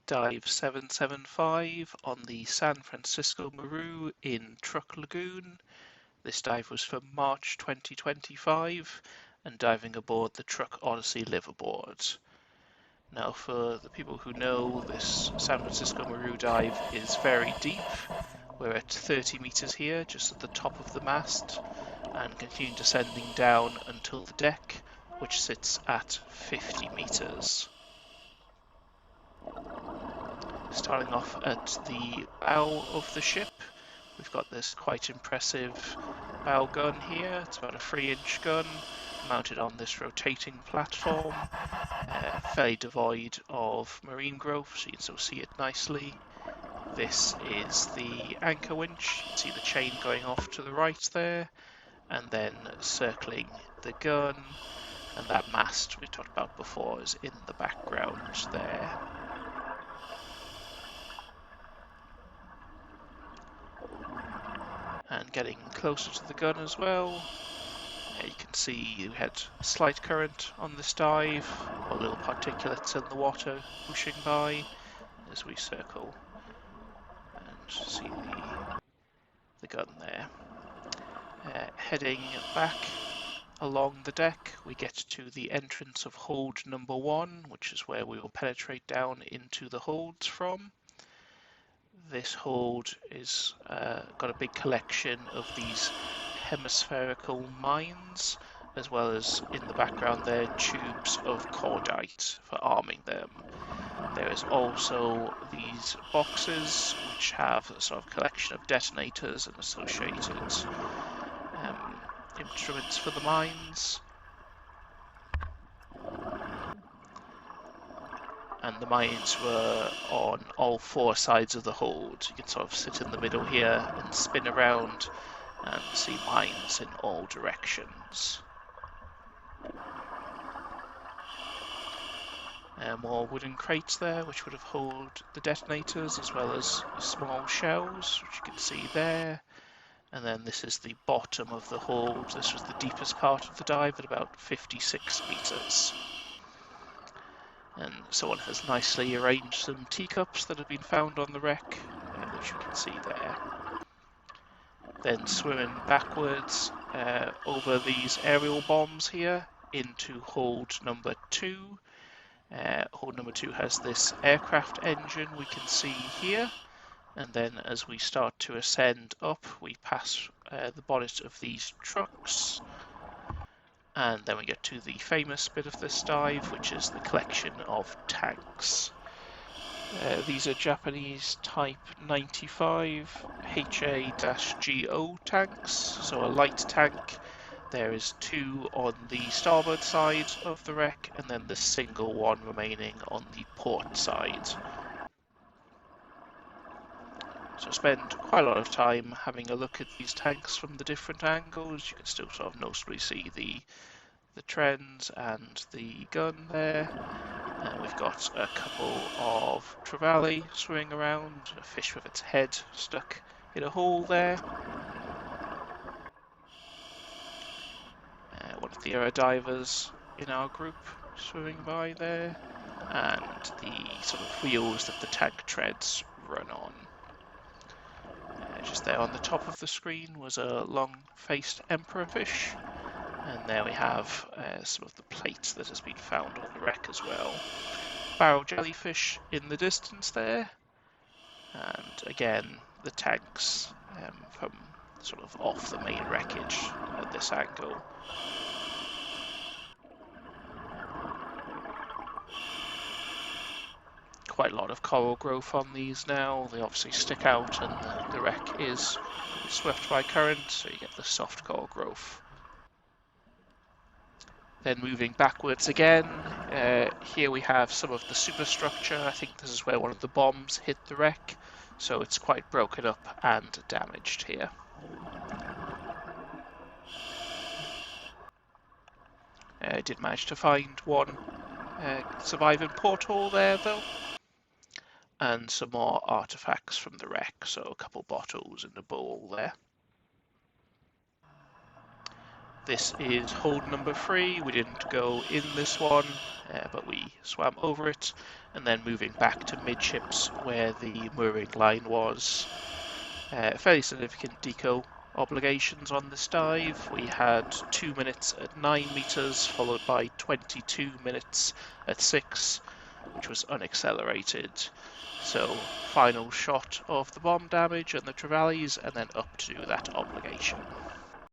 Dive 775 on the San Francisco Maru in Truk Lagoon. This dive was for March 2025 and diving aboard the Truk Odyssey liveaboard. Now, for the people who know, this San Francisco Maru dive is very deep. We're at 30 meters here, just at the top of the mast, and continue descending down until the deck, which sits at 50 meters. Starting off at the bow of the ship, we've got this quite impressive bow gun here. It's about a 3-inch gun mounted on this rotating platform, fairly devoid of marine growth, so you can still see it nicely. This is the anchor winch. You can see the chain going off to the right there, and then circling the gun, and that mast we talked about before is in the background there. And getting closer to the gun as well, you can see you had slight current on this dive, or little particulates in the water pushing by as we circle and see the gun there. Heading back along the deck, we get to the entrance of hold number 1, which is where we will penetrate down into the holds from. This hold is got a big collection of these hemispherical mines, as well as in the background there tubes of cordite for arming them. There is also these boxes which have a sort of collection of detonators and associated instruments for the mines. And the mines were on all 4 sides of the hold. You can sort of sit in the middle here and spin around and see mines in all directions. More wooden crates there, which would have held the detonators, as well as small shells, which you can see there. And then this is the bottom of the hold. This was the deepest part of the dive at about 56 meters. And someone has nicely arranged some teacups that have been found on the wreck, which you can see there. Then swimming backwards over these aerial bombs here into hold number 2. Hold number 2 has this aircraft engine we can see here, and then as we start to ascend up, we pass the bonnet of these trucks, and then we get to the famous bit of this dive, which is the collection of tanks. These are Japanese Type 95 HA-GO tanks, so a light tank. There is 2 on the starboard side of the wreck, and then the single one remaining on the port side. So spend quite a lot of time having a look at these tanks from the different angles. You can still sort of noticeably see the trends and the gun there. And we've got a couple of Trevally swimming around, a fish with its head stuck in a hole there. One of the divers in our group swimming by there, and the sort of wheels that the tank treads run on. Just there on the top of the screen was a long-faced emperor fish, and there we have some of the plate that has been found on the wreck as well. Barrel jellyfish in the distance there, and again the tanks from sort of off the main wreckage at this angle. Quite a lot of coral growth on these now. They obviously stick out, and the wreck is swept by current, so you get the soft coral growth. Then moving backwards again, here we have some of the superstructure. I think this is where one of the bombs hit the wreck, so it's quite broken up and damaged here. I did manage to find one surviving porthole there though, and some more artifacts from the wreck, so a couple bottles and a bowl there. This is hold number 3. We didn't go in this one, but we swam over it, and then moving back to midships where the mooring line was. Fairly significant deco obligations on this dive. We had 2 minutes at 9 meters, followed by 22 minutes at 6, which was unaccelerated. So final shot of the bomb damage and the Trevallies, and then up to do that obligation.